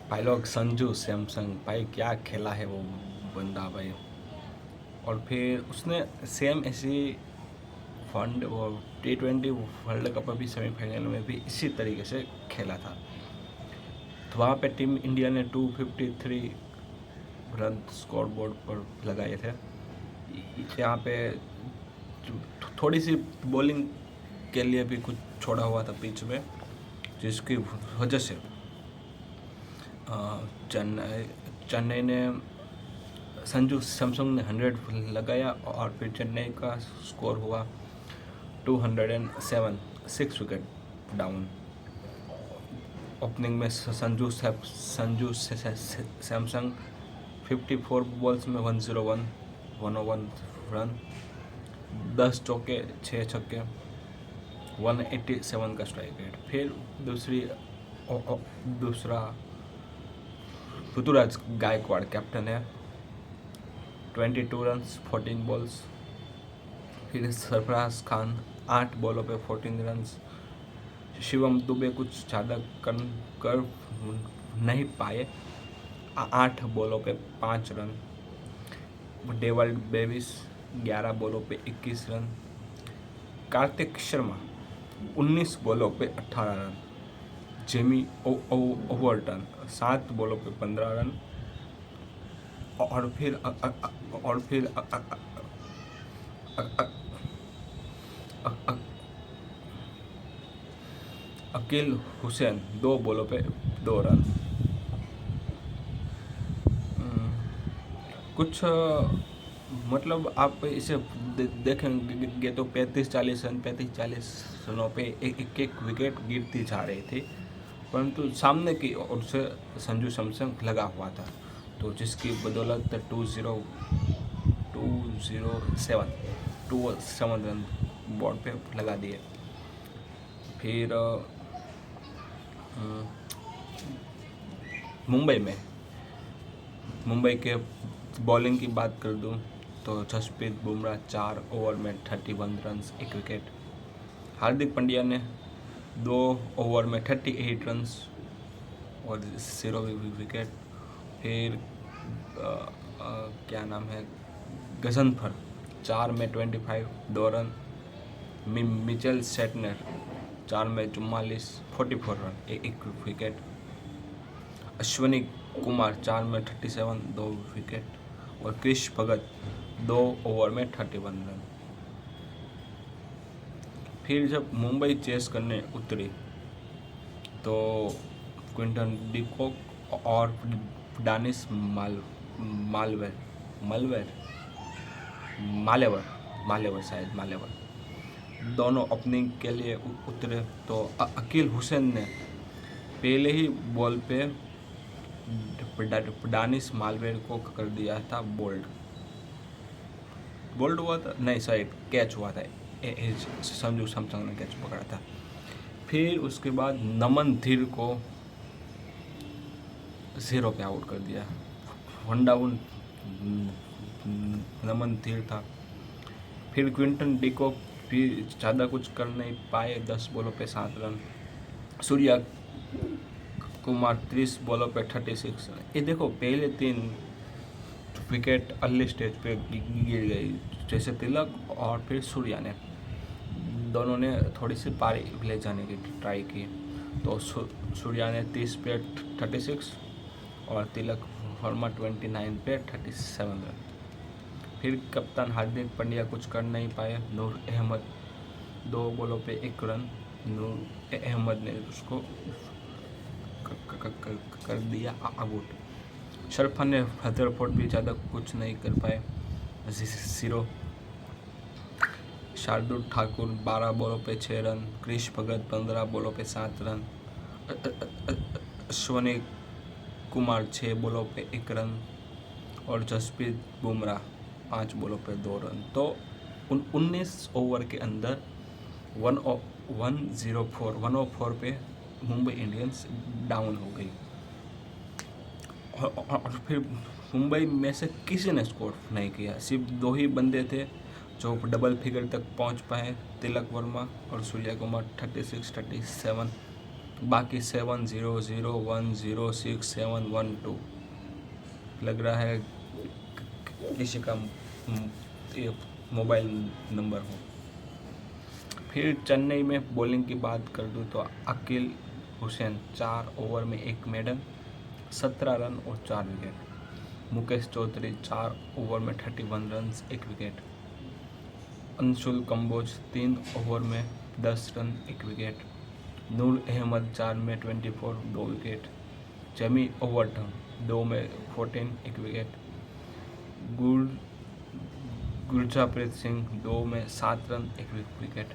भाई लोग संजू सैमसंग भाई क्या खेला है वो बंदा भाई। और फिर उसने सेम ऐसी फंड वो T20 वर्ल्ड कप में भी सेमीफाइनल में भी इसी तरीके से खेला था। तो वहाँ पे टीम इंडिया ने 253 रन स्कोर बोर्ड पर लगाए थे। यहाँ पे थोड़ी सी बॉलिंग के लिए भी कुछ छोड़ा हुआ था पिच में, जिसकी वजह से चेन्नई चेन्नई ने संजू सैमसंग ने 100 लगाया और फिर चेन्नई का स्कोर हुआ 207, 6 विकेट डाउन। ओपनिंग में संजू सैमसंग 54 बॉल्स में 101 रन, 10 चौके 6 छक्के, 187 का स्ट्राइक रेट। फिर दूसरा ऋतुराज गायकवाड़ कैप्टन है, 22 रन 14 बॉल्स। फिर सरफराज खान 8 बॉलों पे 14 रन। शिवम दुबे कुछ ज़्यादा कर नहीं पाए, 8 बॉलों पे 5 रन। डेवल्ड बेविस 11 बॉलों पे 21 रन। कार्तिक शर्मा 19 बॉलों पे 18 रन। जेमी ओवरटन 7 बॉलों पे 15 रन। और फिर अकील हुसैन 2 बॉलों पे 2 रन। कुछ मतलब आप इसे देखेंगे तो 35-40 रनों पे एक विकेट गिरती जा रही थी, परंतु सामने की ओर से संजू सैमसंग लगा हुआ था, तो जिसकी बदौलत 207 रन बोर्ड पे लगा दिए। फिर मुंबई के बॉलिंग की बात कर दूं तो जसप्रीत बुमराह 4 ओवर में 31 रन 1 विकेट। हार्दिक पांड्या ने 2 ओवर में 38 रन और 0 विकेट। फिर क्या नाम है, गजनफर 4 में 25 2 रन। मिचेल सेटनर 4 में 44 रन 1 विकेट। अश्विनी कुमार 4 में 37 2 विकेट। और क्रिश भगत 2 ओवर में 31 रन। फिर जब मुंबई चेस करने उतरी तो क्विंटन डिकॉक और डानिश मालेवर दोनों ओपनिंग के लिए उतरे। तो अकील हुसैन ने पहले ही बॉल पे डानिश मालवेर को कर दिया था बोल्ड हुआ था, नहीं सॉरी कैच हुआ था। संजू सैमसंग ने कैच पकड़ा था। फिर उसके बाद नमन धीर को 0 पे आउट कर दिया। 1 डाउन नमन धीर था। फिर क्विंटन डिकॉक भी ज़्यादा कुछ कर नहीं पाए, 10 बॉलों पे 7 रन। सूर्या कुमार 30 बॉलों पे 36 रन। ये देखो पहले 3 विकेट अर्ली स्टेज पे गिर गई, जैसे तिलक और फिर सूर्या ने, दोनों ने थोड़ी सी पारी ले जाने की ट्राई की। तो सूर्या ने 30 पे 36 और तिलक वर्मा 29 पे 37 रन। फिर कप्तान हार्दिक पांड्या कुछ कर नहीं पाए। नूर अहमद 2 बॉलों पे 1 रन। नूर अहमद ने उसको कर दिया आउट। शरफा ने रदरफोर्ड भी ज़्यादा कुछ नहीं कर पाए, 0। शार्दुल ठाकुर 12 बॉलों पे 6 रन। क्रिश भगत 15 बॉलों पे 7 रन। अश्विनी कुमार 6 बॉलों पे 1 रन। और जसप्रीत बुमराह 5 बॉलों पे 2 रन। तो 19 ओवर के अंदर 104 पे मुंबई इंडियंस डाउन हो गई। और फिर मुंबई में से किसी ने स्कोर नहीं किया, सिर्फ 2 ही बंदे थे जो डबल फिगर तक पहुंच पाए, तिलक वर्मा और सूर्या कुमार 36, 37। बाकी 7001067112 लग रहा है किसी का ये मोबाइल नंबर हो। फिर चेन्नई में बॉलिंग की बात कर दूँ तो अकील हुसैन 4 ओवर में 1 मेडन, 17 रन और 4 विकेट। मुकेश चौधरी 4 ओवर में 31 run 1 wicket. Anshul Kamboj 3 over में 10 रन 1 विकेट। नूर अहमद 4 में 24 2 विकेट। जेमी ओवरटन 2 में 14 1 विकेट। गुरजाप्रीत सिंह 2 में 7 रन 1 विकेट।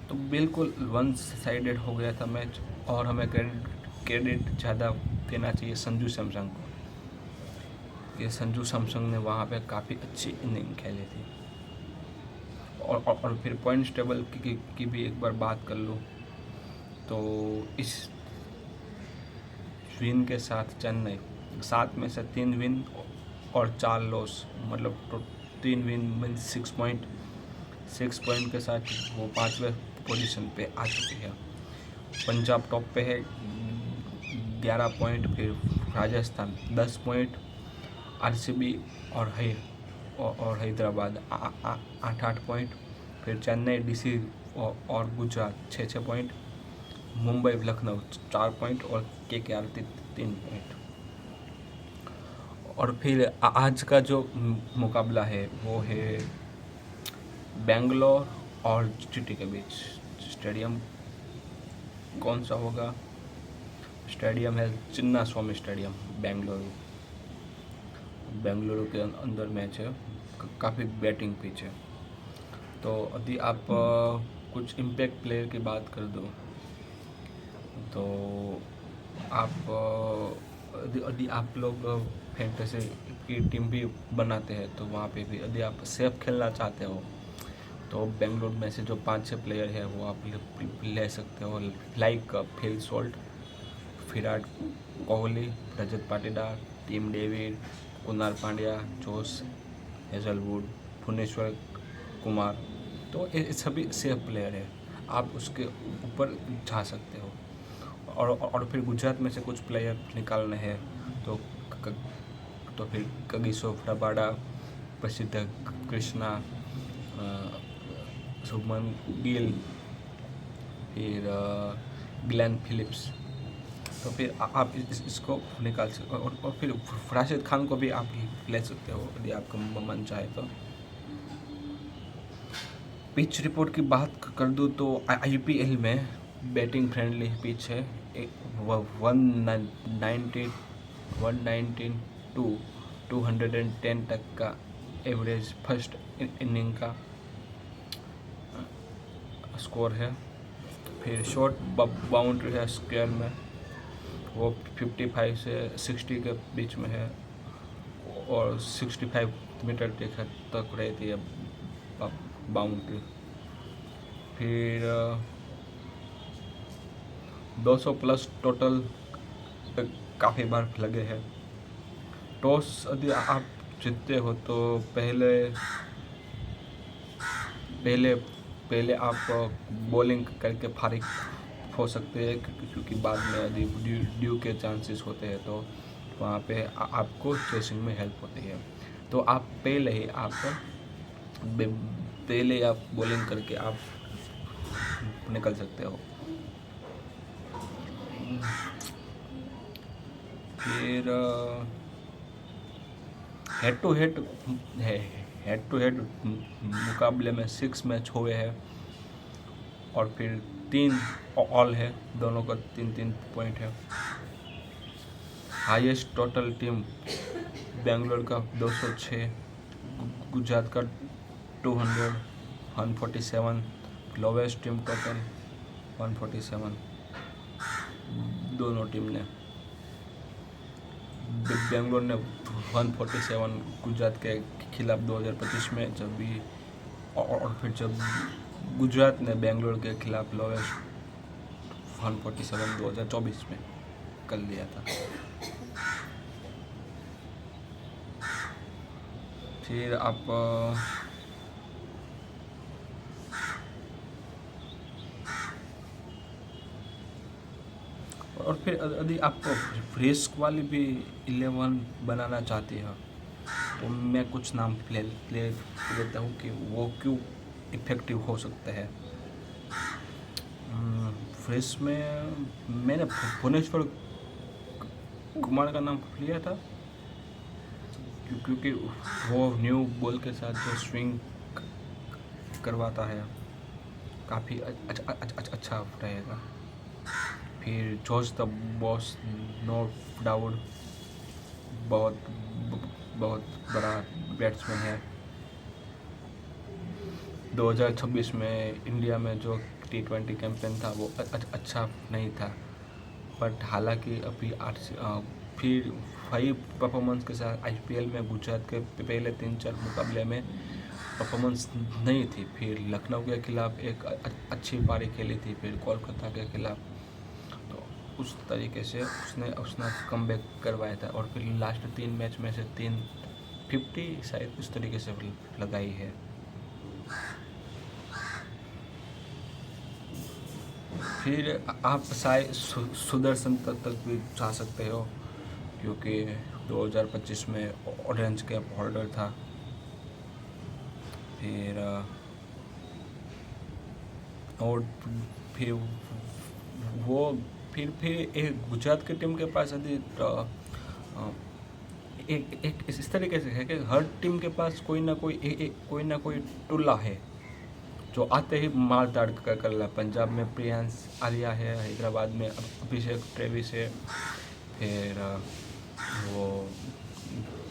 तो बिल्कुल वन साइडेड हो गया था मैच और हमें क्रेडिट ज़्यादा देना चाहिए संजू सैमसंग को। ये संजू सैमसंग ने वहाँ पे काफ़ी अच्छी इनिंग खेली थी। और फिर पॉइंट्स टेबल की भी एक बार बात कर लूँ तो इस विन के साथ चेन्नई 7 में से 3 विन और 4 लॉस, मतलब 3 विन मीन 6 पॉइंट के साथ वो 5वें पोजीशन पे आ चुकी है। पंजाब टॉप पे है 11 पॉइंट, फिर राजस्थान 10 पॉइंट, आरसीबी और हैदराबाद 8 पॉइंट, फिर चेन्नई, डीसी और गुजरात 6 पॉइंट, मुंबई लखनऊ 4 पॉइंट और केकेआर 3 पॉइंट। और फिर आज का जो मुकाबला है वो है बेंगलोर और जीटी के बीच। स्टेडियम कौन सा होगा? स्टेडियम है चिन्ना स्वामी स्टेडियम, बेंगलुरु के अंदर मैच है। काफ़ी बैटिंग पिच है। तो यदि आप कुछ इम्पैक्ट प्लेयर की बात कर दो तो आप यदि आप लोग फैंटेसी की टीम भी बनाते हैं तो वहाँ पे भी यदि आप सेफ खेलना चाहते हो तो बेंगलुरु में से जो 5-6 प्लेयर है वो आप ले सकते हो, like Phil Salt, Virat Kohli, Rajat Patidar, Tim David, Krunal Pandya, Josh Hazlewood, Bhuvneshwar Kumar. तो ये सभी सेफ प्लेयर है, आप उसके ऊपर जा सकते हो। और फिर गुजरात में से कुछ प्लेयर निकालने हैं तो फिर कगिसो रबाडा, प्रसिद्ध कृष्णा, शुभमन गिल, फिर ग्लेन फिलिप्स। तो फिर आप इसको निकाल सकते हो। और फिर राशिद खान को भी आप ले सकते हो यदि आपका मन चाहे तो। पिच रिपोर्ट की बात कर दूँ तो आईपीएल में बैटिंग फ्रेंडली पिच है। 119 टू 210 तक का एवरेज फर्स्ट इनिंग का स्कोर है। फिर शॉर्ट बाउंड्री है स्क्वायर में, वो 55 से 60 के बीच में है और 65 मीटर तक रहती है बाउंड्री। फिर 200 प्लस टोटल काफ़ी बार लगे हैं। टॉस यदि आप जीतते हो तो पहले आप बॉलिंग करके फारिग हो सकते हैं क्योंकि बाद में यदि ड्यू के चांसेस होते हैं तो वहाँ पे आपको चेसिंग में हेल्प होती है। तो आप पहले आप बॉलिंग करके आप निकल सकते हो। फिर हेड टू हेड मुकाबले में 6 मैच हुए हैं और फिर 3 ऑल है, दोनों का 3-3 पॉइंट है। हाईएस्ट टोटल टीम बेंगलोर का 206, गुजरात का 147, लोवेस्ट टीम टोटल 147 दोनों टीम ने। बेंगलोर ने 147 गुजरात के खिलाफ 2025 में जब भी, और फिर जब गुजरात ने बेंगलोर के खिलाफ लोवेस्ट 147 2024 में कर लिया था। फिर आप और फिर यदि आपको रिस्क वाली भी 11 बनाना चाहते हो तो मैं कुछ नाम ले लेता हूँ कि वो क्यों इफ़ेक्टिव हो सकते हैं। फ्रेश में मैंने भुवनेश्वर कुमार का नाम लिया था क्योंकि वो न्यू बॉल के साथ जो स्विंग करवाता है काफ़ी अच्छा रहेगा। फिर George the boss no doubt बहुत बहुत बड़ा बैट्समैन है। 2026 में इंडिया में जो T20 कैंपेन था वो अच्छा नहीं था, बट हालांकि अभी फिर 5 परफॉर्मेंस के साथ IPL में गुजरात के पहले 3-4 मुकाबले में परफॉर्मेंस नहीं थी। फिर लखनऊ के खिलाफ एक अच्छी पारी खेली थी, फिर कोलकाता के खिलाफ, तो उस तरीके से उसने कमबैक करवाया था और फिर लास्ट 3 मैच में से 350 शायद उस तरीके से लगाई है। फिर आप शायद सुदर्शन तक भी जा सकते हो क्योंकि 2025 में ऑरेंज कैप होल्डर था। फिर और फिर वो फिर एक गुजरात की टीम के पास यदि एक इस तरीके से है कि हर टीम के पास कोई ना कोई टुल्ला है जो आते ही मार दाड़ कर रहा। पंजाब में प्रियांश आर्या है, हैदराबाद में अभिषेक ट्रेविस है, फिर वो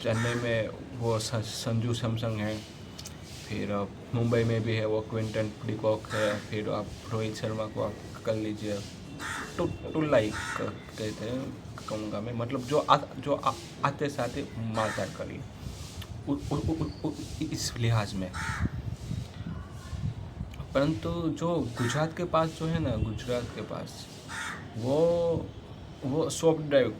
चेन्नई में वो संजू सैमसंग है, फिर मुंबई में भी है वो क्विंटन डिकॉक है, फिर आप रोहित शर्मा को आप कर लीजिए। टुल्ला ही कहते हैं कहूँगा मैं, मतलब जो आते साथ मार दाड़ कर ली इस लिहाज में। परंतु जो गुजरात के पास जो है ना, गुजरात के पास वो सॉफ्ट ड्राइव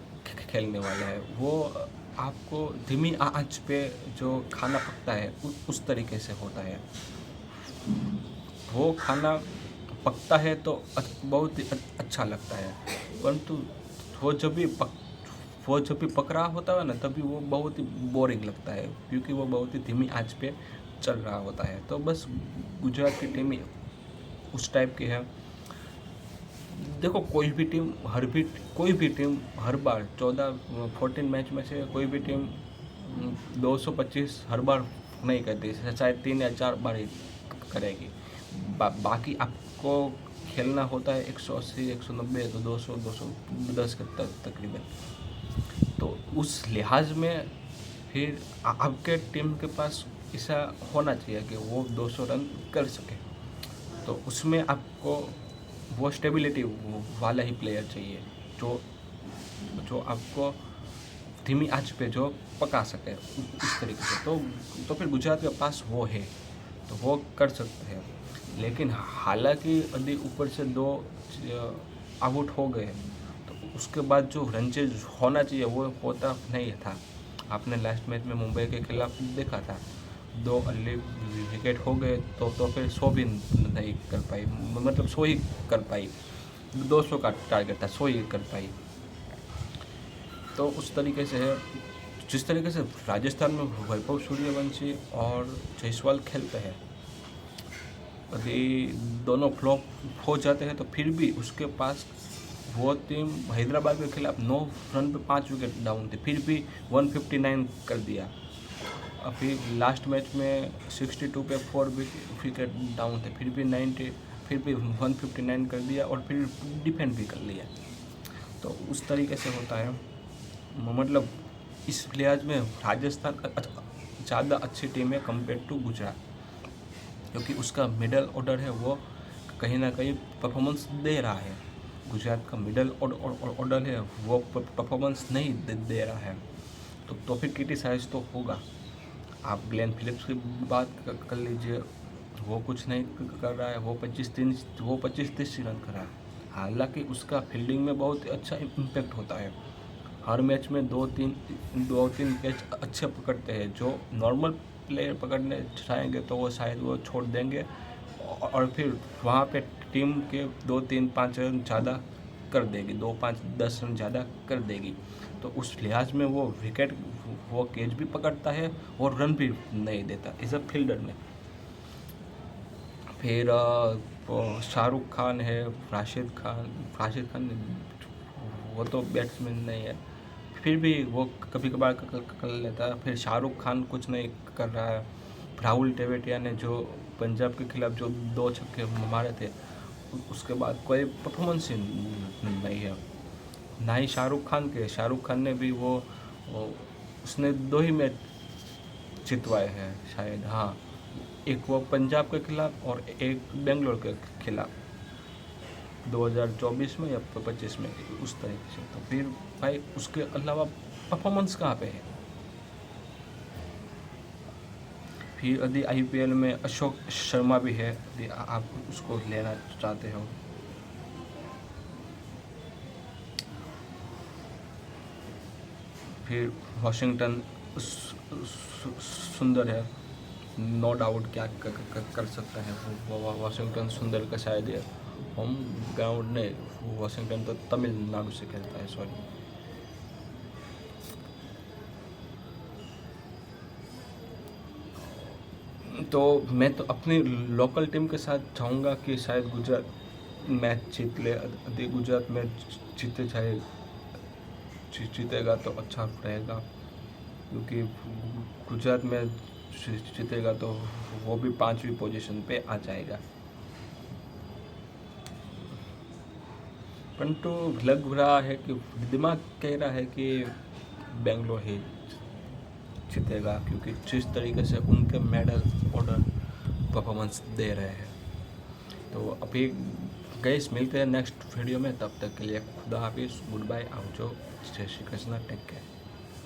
खेलने वाला है। वो आपको धीमी आंच पे जो खाना पकता है उस तरीके से होता है। वो खाना पकता है तो बहुत ही अच्छा लगता है, परंतु वो जब भी पक रहा होता है ना तभी वो बहुत ही बोरिंग लगता है क्योंकि वो बहुत ही धीमी आंच पे चल रहा होता है। तो बस गुजरात की टीम उस टाइप की है। देखो कोई भी टीम हर बार 14 मैच में से कोई भी टीम 225 हर बार नहीं करती, शायद 3 या 4 बार ही करेगी। बाकी आपको खेलना होता है 180 190 तो 200 210 के तकरीबन। तो उस लिहाज में फिर आपके टीम के पास ऐसा होना चाहिए कि वो 200 रन कर सके। तो उसमें आपको वो स्टेबिलिटी वाला ही प्लेयर चाहिए जो आपको धीमी आंच पे जो पका सके इस तरीके से। तो फिर गुजरात के पास वो है तो वो कर सकते हैं। लेकिन हालांकि यदि ऊपर से 2 आउट हो गए तो उसके बाद जो रन चेज होना चाहिए वो होता नहीं था। आपने लास्ट मैच में मुंबई के खिलाफ देखा था, 2 अर्ली विकेट हो गए तो फिर 100 भी नहीं कर पाई, मतलब 100 ही कर पाई। 200 का टारगेट था, 100 ही कर पाई। तो उस तरीके से है। जिस तरीके से राजस्थान में वैभव सूर्यवंशी और जायसवाल खेलते हैं, यदि दोनों फ्लॉप हो जाते हैं तो फिर भी उसके पास वो टीम हैदराबाद के खिलाफ 9 रन पे 5 विकेट डाउन थी, फिर भी 159 कर दिया। अभी लास्ट मैच में 62 पे 4 विकेट डाउन थे, फिर भी 159 कर दिया और फिर डिफेंड भी कर लिया। तो उस तरीके से होता है। मतलब इस लिहाज में राजस्थान ज़्यादा अच्छी टीम है कंपेयर टू गुजरात, क्योंकि उसका मिडल ऑर्डर है वो कहीं ना कहीं परफॉर्मेंस दे रहा है। गुजरात का मिडल ऑर्डर है वो परफॉर्मेंस नहीं दे रहा है। तो फिर क्रिटिसाइज तो होगा। आप ग्लेन फिलिप्स की बात कर लीजिए, वो कुछ नहीं कर रहा है, वो 25-30 रन कर रहा है। हालांकि उसका फील्डिंग में बहुत अच्छा इम्पैक्ट होता है। हर मैच में 2-3 कैच अच्छे पकड़ते हैं। जो नॉर्मल प्लेयर पकड़ने चाहेंगे तो वो शायद वो छोड़ देंगे और फिर वहाँ पे टीम के 2-3-5 रन ज़्यादा कर देगी, 2-5-10 रन ज़्यादा कर देगी। तो उस लिहाज में वो विकेट, वो कैच भी पकड़ता है और रन भी नहीं देता एज अ फील्डर में। फिर शाहरुख खान है, राशिद खान वो तो बैट्समैन नहीं है, फिर भी वो कभी कभार कर लेता है। फिर शाहरुख खान कुछ नहीं कर रहा है। राहुल टेवेटिया ने जो पंजाब के खिलाफ जो 2 छक्के मारे थे, उसके बाद कोई परफॉर्मेंस ही नहीं है। ना ही शाहरुख खान ने भी वो उसने 2 ही मैच जितवाए हैं शायद, हाँ, एक वो पंजाब के खिलाफ और एक बेंगलोर के खिलाफ 2024 में या 25 में, उस तरीके से। तो फिर भाई उसके अलावा परफॉर्मेंस कहाँ पे है? फिर यदि IPL में अशोक शर्मा भी है, यदि आप उसको लेना चाहते हो। फिर वाशिंगटन सुंदर है, नो डाउट, क्या कर सकता है वो वाशिंगटन सुंदर का शायद है होम ग्राउंड नहीं, वाशिंगटन तो तमिलनाडु से खेलता है, सॉरी। तो मैं तो अपनी लोकल टीम के साथ चाहूँगा कि शायद गुजरात मैच जीत ले, यदि गुजरात मैच जीतेगा तो अच्छा रहेगा, क्योंकि गुजरात में जीतेगा तो वो भी 5वीं पोजीशन पे आ जाएगा। परंतु लग रहा है कि दिमाग कह रहा है कि बेंगलोर ही जीतेगा, क्योंकि जिस तरीके से उनके मेडल ऑर्डर परफॉर्मेंस दे रहे हैं। तो अभी गाइस मिलते हैं नेक्स्ट वीडियो में, तब तक के लिए खुदा हाफिज़, गुड बाय, आवजो, जय श्री कृष्णा, टेक केयर।